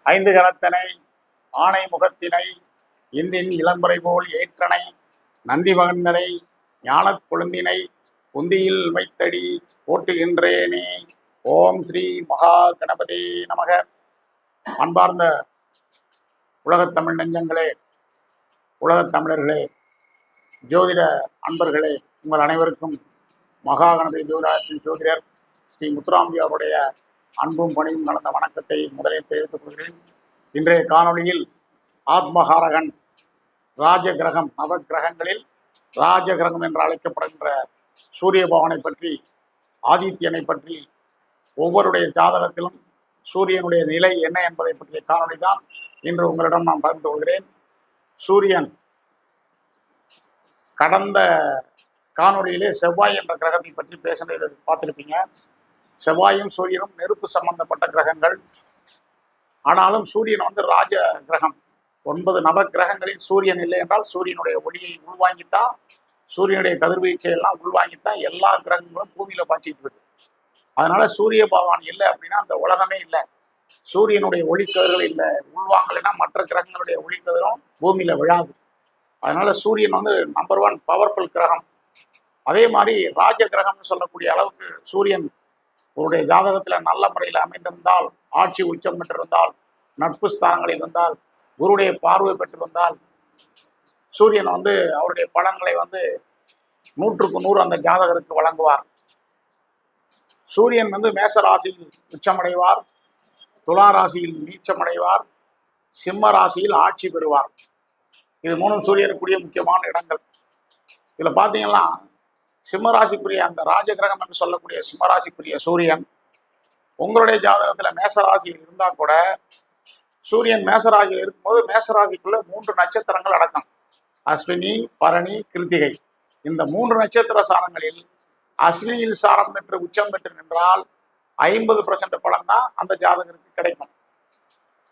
ஐந்து கரத்தனை ஆணை முகத்தினை இந்தின் இளம்பரை போல் ஏற்றனை நந்தி மகந்தனை ஞானக் கொழுந்தினை குந்தியில் வைத்தடி போட்டுகின்றேனே. ஓம் ஸ்ரீ மகா கணபதி நமக. அன்பார்ந்த உலகத்தமிழ் நெஞ்சங்களே, உலகத் தமிழர்களே, ஜோதிட அன்பர்களே, உங்கள் அனைவருக்கும் மகா கணபதி ஜோதிடத்தின் ஜோதிடர் ஸ்ரீ முத்துராமஜி அவருடைய அன்பும் பணியும் கலந்த வணக்கத்தை முதலில் தெரிவித்துக் கொள்கிறேன். இன்றைய காணொளியில் ஆத்மகாரகன் ராஜகிரகம், நவகிரகங்களில் ராஜகிரகம் என்று அழைக்கப்படுகின்ற சூரிய பகவானை பற்றி, ஆதித்யனை பற்றி, ஒவ்வொருடைய ஜாதகத்திலும் சூரியனுடைய நிலை என்ன என்பதை பற்றிய காணொளி தான் இன்று உங்களிடம் நான் பகிர்ந்து கொள்கிறேன். சூரியன் கடந்த காணொளியிலே செவ்வாய் என்ற கிரகத்தை பற்றி பேசினதை பார்த்துருப்பீங்க. செவ்வாயும் சூரியனும் நெருப்பு சம்பந்தப்பட்ட கிரகங்கள். ஆனாலும் சூரியன் ராஜ கிரகம். 9 நவ கிரகங்களில் சூரியன் இல்லை என்றால் சூரியனுடைய ஒளியை உள்வாங்கித்தான், சூரியனுடைய கதிர்வீச்சை எல்லாம் உள்வாங்கித்தான் எல்லா கிரகங்களும் பூமியில பாய்ச்சிட்டு இருக்கு. அதனால சூரிய பகவான் இல்லை அப்படின்னா அந்த உலகமே இல்லை. சூரியனுடைய ஒளிக்கதிர்கள் இல்லை, உள்வாங்கலைன்னா மற்ற கிரகங்களுடைய ஒளிக்கதிரும் பூமியில விழாது. அதனால சூரியன் நம்பர் 1 பவர்ஃபுல் கிரகம். அதே மாதிரி ராஜ கிரகம்னு சொல்லக்கூடிய அளவுக்கு சூரியன் அவருடைய ஜாதகத்துல நல்ல முறையில் அமைந்திருந்தால், ஆட்சி உச்சம் பெற்றிருந்தால், நட்பு ஸ்தானங்களில் இருந்தால், குருடைய பார்வை பெற்றிருந்தால், சூரியன் அவருடைய பலன்களை 100க்கு 100 அந்த ஜாதகருக்கு வழங்குவார். சூரியன் மேச ராசியில் உச்சமடைவார், துலா ராசியில் நீச்சமடைவார், சிம்ம ராசியில் ஆட்சி பெறுவார். இது 3 சூரியனுக்குரிய முக்கியமான இடங்கள். இதுல பாத்தீங்கன்னா சிம்மராசிக்குரிய அந்த ராஜகிரகம் என்று சொல்லக்கூடிய சிம்மராசிக்குரிய சூரியன் உங்களுடைய ஜாதகத்துல மேசராசியில் இருந்தா கூட, சூரியன் மேசராசியில் இருக்கும்போது மேசராசிக்குள்ள 3 நட்சத்திரங்கள் அடக்கம். அஸ்வினி, பரணி, கிருத்திகை. இந்த 3 நட்சத்திர சாரங்களில் அஸ்வினியில் சாரம் பெற்று உச்சம் பெற்று நின்றால் 50% பலன் தான் அந்த ஜாதகருக்கு கிடைக்கும்.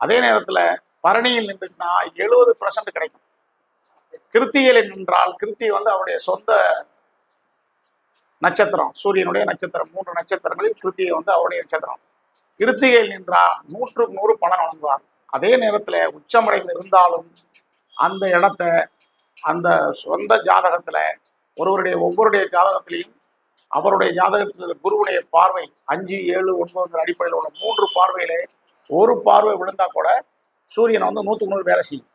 அதே நேரத்துல பரணியில் நின்றுச்சுன்னா 70% கிடைக்கும். கிருத்திகையில் நின்றால், கிருத்திகை அவருடைய சொந்த நட்சத்திரம், சூரியனுடைய நட்சத்திரம். 3 நட்சத்திரங்களில் கிருத்திகை அவருடைய நட்சத்திரம். கிருத்திகையில் நின்றால் 100க்கு 100 பலன் வழங்குவார். அதே நேரத்துல உச்சமடைந்து இருந்தாலும் அந்த இடத்த அந்த சொந்த ஜாதகத்துல ஒவ்வொருடைய ஜாதகத்திலையும் அவருடைய ஜாதகத்தில் குருவுடைய பார்வை 5, 7, 9 அடிப்படையில் உள்ள 3 பார்வையிலே ஒரு பார்வை விழுந்தா கூட சூரியன் 100க்கு 100 வேலை செய்யும்.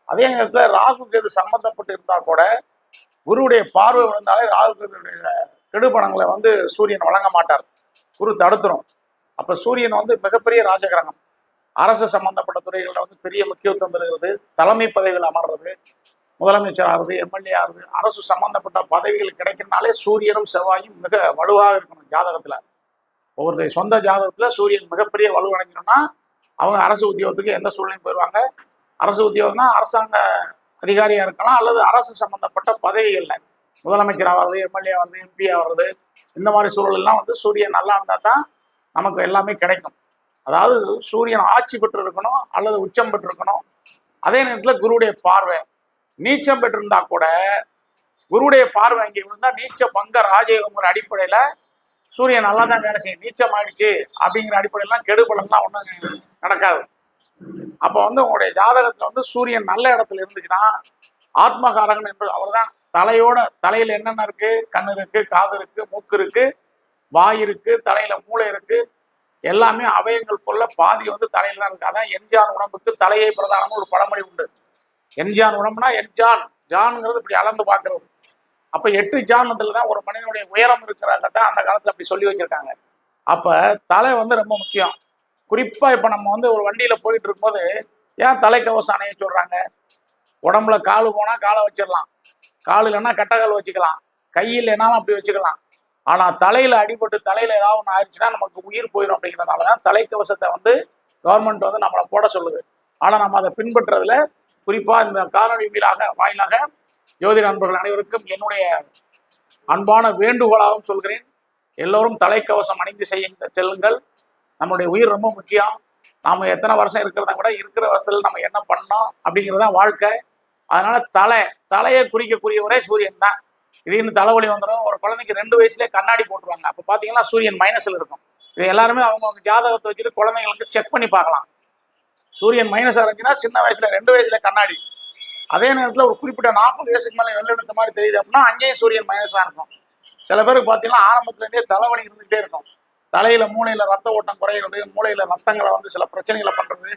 அதே நேரத்தில் ராகு கேது சம்பந்தப்பட்டு இருந்தா கூட குருவுடைய பார்வை விழுந்தாலே ராகு கேதுடைய கெடுபணங்களை சூரியன் வழங்க மாட்டார், குரு தடுத்துரும். அப்ப சூரியன் மிகப்பெரிய ராஜகிரகம். அரசு சம்பந்தப்பட்ட துறைகளில் பெரிய முக்கியத்துவம் பெறுகிறது. தலைமை பதவிகள் அமர்றது, முதலமைச்சர் ஆகுது, எம்எல்ஏ ஆகுது, அரசு சம்பந்தப்பட்ட பதவிகள் கிடைக்கிறனாலே சூரியனும் செவ்வாயும் மிக வலுவாக இருக்கணும் ஜாதகத்துல. ஒவ்வொருடைய சொந்த ஜாதகத்துல சூரியன் மிகப்பெரிய வலுவடைஞ்சிடும்னா அவங்க அரசு உத்தியோகத்துக்கு எந்த சூழ்நிலையும் போயிடுவாங்க. அரசு உத்தியோகம்னா அரசாங்க அதிகாரியா இருக்கலாம், அல்லது அரசு சம்பந்தப்பட்ட பதவிகள்ல முதலமைச்சர் ஆகிறது, எம்எல்ஏ ஆகிறது, எம்பி ஆகிறது. இந்த மாதிரி சூழலெல்லாம் சூரியன் நல்லா இருந்தா தான் நமக்கு எல்லாமே கிடைக்கும். அதாவது சூரியன் ஆட்சி பெற்று இருக்கணும் அல்லது உச்சம் பெற்று இருக்கணும். அதே நேரத்தில் குருவுடைய பார்வை நீச்சம் பெற்றிருந்தா கூட, குருவுடைய பார்வை அங்கே விழுந்தா நீச்ச பங்க ராஜயோகங்கிற அடிப்படையில சூரியன் நல்லா தான் வேலை செய்யும். நீச்சம் ஆயிடுச்சு அப்படிங்கிற அடிப்படையெல்லாம் கெடுபலன்லாம் ஒன்றும் நடக்காது. அப்போ உங்களுடைய ஜாதகத்துல சூரியன் நல்ல இடத்துல இருந்துச்சுன்னா ஆத்மகாரகன் என்று அவர் தான். தலையில என்னென்ன இருக்கு? கண்ணு இருக்கு, காது இருக்கு, மூக்கு இருக்கு, வாய் இருக்கு, தலையில மூளை இருக்கு. எல்லாமே அவயங்கள் போல பாதி தலையில தான் இருக்கு. அதான் என்ஜான் உடம்புக்கு தலையை பிரதானம்னு ஒரு பழமொழி உண்டு. என்ஜான் உடம்புனா ஜான்ங்கிறது இப்படி அளந்து பார்க்கறது. அப்ப 8 ஜானத்துல தான் ஒரு மனிதனுடைய உயரம் இருக்கிறதான் அந்த காலத்துல அப்படி சொல்லி வச்சிருக்காங்க. அப்ப தலை ரொம்ப முக்கியம். குறிப்பா இப்ப நம்ம ஒரு வண்டியில போயிட்டு இருக்கும்போது ஏன் தலைக்கவசம் அணைய சொல்றாங்க? உடம்புல காலு போனா காலை வச்சிடலாம், கால் இல்லைன்னா கட்டக்கால் வச்சுக்கலாம், கையில் என்னாலும் அப்படி வச்சுக்கலாம். ஆனா தலையில அடிபட்டு தலையில ஏதாவது ஒன்று ஆயிடுச்சுன்னா நமக்கு உயிர் போயிடும். அப்படிங்கிறதுனாலதான் தலைக்கவசத்தை கவர்மெண்ட் நம்மளை போட சொல்லுது. ஆனா நம்ம அதை பின்பற்றுறதுல, குறிப்பா இந்த காணொலி வாயிலாக ஜோதிட நண்பர்கள் அனைவருக்கும் என்னுடைய அன்பான வேண்டுகோளாகவும் சொல்கிறேன். எல்லோரும் தலைக்கவசம் அணிந்து செல்லுங்கள். நம்மளுடைய உயிர் ரொம்ப முக்கியம். நாம எத்தனை வருஷம் இருக்கிறத கூட இருக்கிற வருஷத்துல நம்ம என்ன பண்ணோம் அப்படிங்கிறதான் வாழ்க்கை. அதனால தலையை குறிக்கக்கூடியவரே சூரியன் தான். திடீர்னு தலைவலி வந்துடும். ஒரு குழந்தைக்கு 2 வயசுலேயே கண்ணாடி போட்டுருவாங்க. அப்போ பார்த்தீங்கன்னா சூரியன் மைனஸில் இருக்கும். இது எல்லாருமே அவங்க ஜாதகத்தை வச்சுட்டு குழந்தைங்களுக்கு செக் பண்ணி பார்க்கலாம். சூரியன் மைனஸாக இருந்துச்சுன்னா சின்ன வயசுல 2 வயசுல கண்ணாடி. அதே நேரத்தில் ஒரு குறிப்பிட்ட 40 வயசுக்கு மேலே வெள்ளெடுத்த மாதிரி தெரியுது அப்படின்னா அங்கேயும் சூரியன் மைனஸாக இருக்கும். சில பேருக்கு பார்த்தீங்கன்னா ஆரம்பத்துலேருந்தே தலைவலி இருந்துகிட்டே இருக்கும். தலையில மூளையில ரத்த ஓட்டம் குறையிறது, மூளையில ரத்தங்களை வந்து சில பிரச்சனைகளை பண்றது,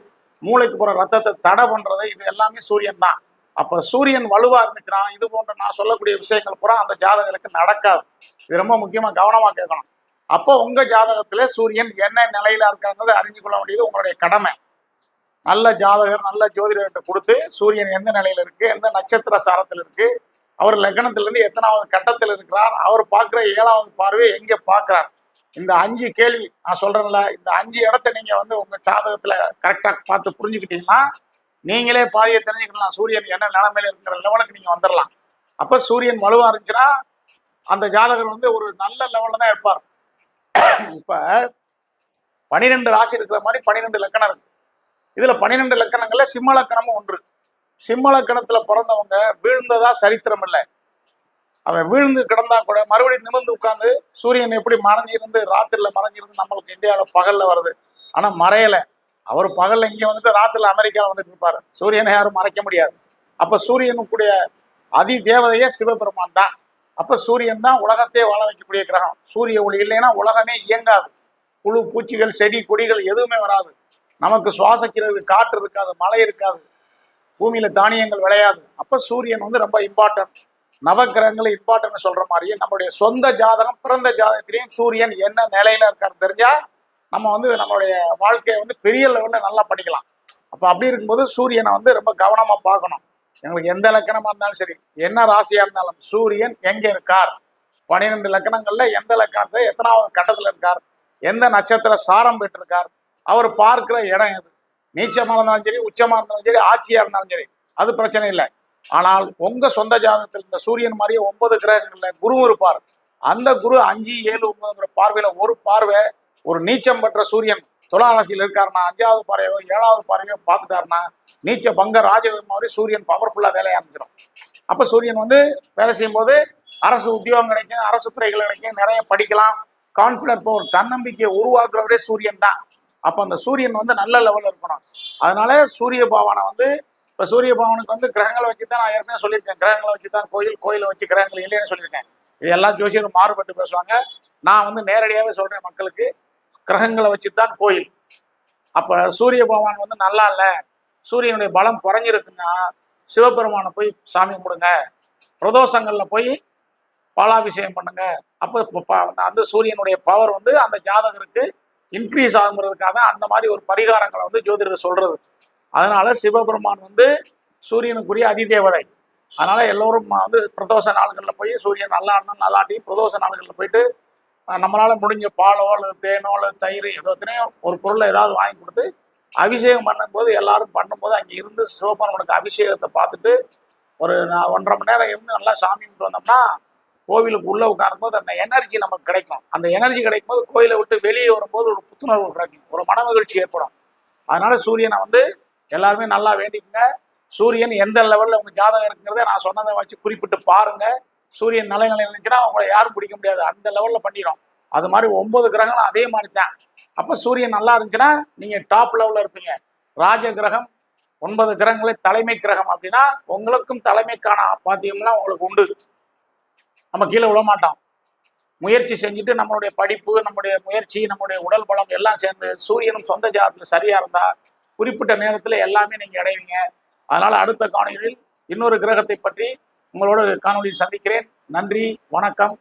மூளைக்கு போற ரத்தத்தை தடை பண்றது, இது எல்லாமே சூரியன் தான். அப்ப சூரியன் வலுவா இருந்துச்சுன்னா இது போன்ற நான் சொல்லக்கூடிய விஷயங்கள் பூரா அந்த ஜாதகருக்கு நடக்காது. இது ரொம்ப முக்கியமா கவனமா கேட்கணும். அப்போ உங்க ஜாதகத்துல சூரியன் என்ன நிலையில இருக்கிறத அறிஞ்சு கொள்ள வேண்டியது உங்களுடைய கடமை. நல்ல ஜாதகர் நல்ல ஜோதிடர்கிட்ட கொடுத்து சூரியன் எந்த நிலையில இருக்கு, எந்த நட்சத்திர சாரத்தில் இருக்கு, அவர் லக்னத்திலிருந்து எத்தனாவது கட்டத்தில் இருக்கிறார், அவர் பார்க்குற 7வது பார்வை எங்க பார்க்கிறார், இந்த 5 கேள்வி நான் சொல்றேன்ல, இந்த 5 இடத்த நீங்க வந்து உங்க ஜாதகத்துல கரெக்டா பார்த்து புரிஞ்சுக்கிட்டீங்கன்னா நீங்களே பாதியை தெரிஞ்சுக்கலாம் சூரியன் என்ன நிலைமையில இருக்கிற லெவலுக்கு நீங்க வந்துடலாம். அப்ப சூரியன் வலுவா இருந்துச்சுன்னா அந்த ஜாதகர் வந்து ஒரு நல்ல லெவல்ல தான் இருப்பார். இப்ப 12 ராசி இருக்கிற மாதிரி 12 லக்கணம் இருக்கு. இதுல 12 லக்கணங்கள்ல சிம்ம லக்கணமும் ஒன்று. சிம்ம லக்கணத்துல பிறந்தவங்க வீழ்ந்ததா சரித்திரம் இல்லை. அவன் வீழ்ந்து கிடந்தா கூட மறுபடியும் நிமிர்ந்து உட்கார்ந்து சூரியன் எப்படி மறைஞ்சிருந்து ராத்திரில மறைஞ்சிருந்து நம்மளுக்கு இந்தியாவில் பகல்ல வருது, ஆனா மறையல. அவர் பகல்ல இங்க வந்துட்டு ராத்திரில அமெரிக்காவில் வந்துட்டு இருப்பாரு. சூரியனை யாரும் மறைக்க முடியாது. அப்ப சூரியனுக்குடைய அதி தேவதையே சிவபெருமான் தான். அப்ப சூரியன் தான் உலகத்தையே வாழ வைக்கக்கூடிய கிரகம். சூரிய ஒளி இல்லைன்னா உலகமே இயங்காது. புழு பூச்சிகள் செடி கொடிகள் எதுவுமே வராது. நமக்கு சுவாசிக்கிறது காற்று இருக்காது, மழை இருக்காது, பூமியில தானியங்கள் விளையாது. அப்ப சூரியன் வந்து ரொம்ப இம்பார்ட்டன்ட். நவக்கிரகங்களை இம்பார்ட்டன்ட் சொல்ற மாதிரியே நம்மளுடைய சொந்த ஜாதகம் பிறந்த ஜாதகத்திலையும் சூரியன் என்ன நிலையில இருக்காரு தெரிஞ்சா நம்ம வந்து நம்மளுடைய வாழ்க்கையை வந்து பெரிய லெவல்ல நல்லா பண்ணிக்கலாம். அப்ப அப்படி இருக்கும்போது சூரியனை வந்து ரொம்ப கவனமா பார்க்கணும். எங்களுக்கு எந்த லக்கணமா இருந்தாலும் சரி, என்ன ராசியா இருந்தாலும் சூரியன் எங்க இருக்கார், 12 லக்கணங்கள்ல எந்த லக்கணத்துல எத்தனாவது கட்டத்துல இருக்கார், எந்த நட்சத்திர சாரம் பெற்றிருக்கார், அவர் பார்க்கிற இடம் எது, நீச்சமா இருந்தாலும் சரி, உச்சமா இருந்தாலும் சரி, ஆட்சியா இருந்தாலும் சரி, அது பிரச்சனை இல்லை. ஆனால் உங்க சொந்த ஜாதகத்தில் இந்த சூரியன் மாதிரியே 9 கிரகங்கள்ல குரு இருப்பார். அந்த குரு 5, 7, 9 பார்வையில ஒரு பார்வை ஒரு நீச்சம் பெற்ற சூரியன் துலா ராசியில் இருக்காருன்னா 5வது பார்வையோ 7வது பார்வையோ பார்த்துட்டாருன்னா நீச்ச பங்க ராஜயோகம் மாதிரி சூரியன் பவர்ஃபுல்லா வேலையை ஆரம்பிச்சிடும். அப்ப சூரியன் வந்து வேலை செய்யும் போது அரசு உத்தியோகம் கிடைக்கும், அரசு துறைகள் கிடைக்கும், நிறைய படிக்கலாம், கான்பிடன்ட் பவர் தன்னம்பிக்கையை உருவாக்குறவரே சூரியன் தான். அப்ப அந்த சூரியன் வந்து நல்ல லெவலில் இருக்கணும். அதனால சூரிய பகவானை வந்து இப்போ சூரிய பகவானுக்கு வந்து கிரகங்களை வச்சு தான் நான் ஏற்கனவே சொல்லியிருக்கேன். கிரகங்களை வச்சு தான் கோயில், கோயிலை வச்சு கிரகங்கள் இல்லைன்னு சொல்லியிருக்கேன். இது எல்லா ஜோசியரும் மாறுபட்டு பேசுவாங்க. நான் வந்து நேரடியாகவே சொல்றேன் மக்களுக்கு, கிரகங்களை வச்சு தான் கோயில். அப்ப சூரிய பகவான் வந்து நல்லா இல்லை, சூரியனுடைய பலம் குறைஞ்சிருக்குன்னா சிவபெருமானை போய் சாமி கும்பிடுங்க, பிரதோஷங்கள்ல போய் பாலாபிஷேகம் பண்ணுங்க. அப்போ அந்த சூரியனுடைய பவர் வந்து அந்த ஜாதகருக்கு இன்க்ரீஸ் ஆகுங்கிறதுக்காக அந்த மாதிரி ஒரு பரிகாரங்களை வந்து ஜோதிடர் சொல்றது. அதனால சிவபெருமான் வந்து சூரியனுக்குரிய அதிதேவதை. அதனால எல்லோரும் வந்து பிரதோஷ நாள்களில் போய் சூரியன் நல்லா இருந்தாலும் நல்லாட்டி பிரதோஷ நாள்களில் போயிட்டு நம்மளால முடிஞ்ச பாலோ அல்லது தேனோ அல்லது தயிர் ஏதோ எத்தனையோ ஒரு பொருளை ஏதாவது வாங்கி கொடுத்து அபிஷேகம் பண்ணும்போது எல்லாரும் பண்ணும்போது அங்கே இருந்து சிவபெருமானுக்கு அபிஷேகத்தை பார்த்துட்டு ஒரு 1.5 மணி நேரம் இருந்து நல்லா சாமி கும்பிட்டு வந்தோம்னா கோவிலுக்கு உள்ள உட்காரும் போது அந்த எனர்ஜி நமக்கு கிடைக்கும். அந்த எனர்ஜி கிடைக்கும் போது கோயிலை விட்டு வெளியே வரும்போது ஒரு புத்துணர்வு கிடைக்கும், ஒரு மன மகிழ்ச்சி ஏற்படும். அதனால சூரியனை வந்து எல்லாருமே நல்லா வேண்டிக்குங்க. சூரியன் எந்த லெவலில் உங்க ஜாதகம் இருக்குங்கிறத நான் சொன்னதை வச்சு குறிப்பிட்டு பாருங்க. சூரியன் நிலை இருந்துச்சுன்னா உங்களை யாரும் பிடிக்க முடியாது, அந்த லெவலில் பண்ணிடும். அது மாதிரி 9 கிரகங்களும் அதே மாதிரி தான். அப்போ சூரியன் நல்லா இருந்துச்சுன்னா நீங்க டாப் லெவலில் இருப்பீங்க. ராஜ கிரகம் 9 கிரகங்களே தலைமை கிரகம் அப்படின்னா உங்களுக்கும் தலைமைக்கான பாத்தியம்லாம் உங்களுக்கு உண்டு. நம்ம கீழே விழ மாட்டோம். முயற்சி செஞ்சுட்டு நம்மளுடைய படிப்பு, நம்முடைய முயற்சி, நம்முடைய உடல் பலம் எல்லாம் சேர்ந்து சூரியனும் சொந்த ஜாதகத்தில் சரியா இருந்தா குறிப்பிட்ட நேரத்தில் எல்லாமே நீங்க அடைவீங்க. அதனால அடுத்த காணொலியில் இன்னொரு கிரகத்தை பற்றி உங்களோட காணொலியில் சந்திக்கிறேன். நன்றி, வணக்கம்.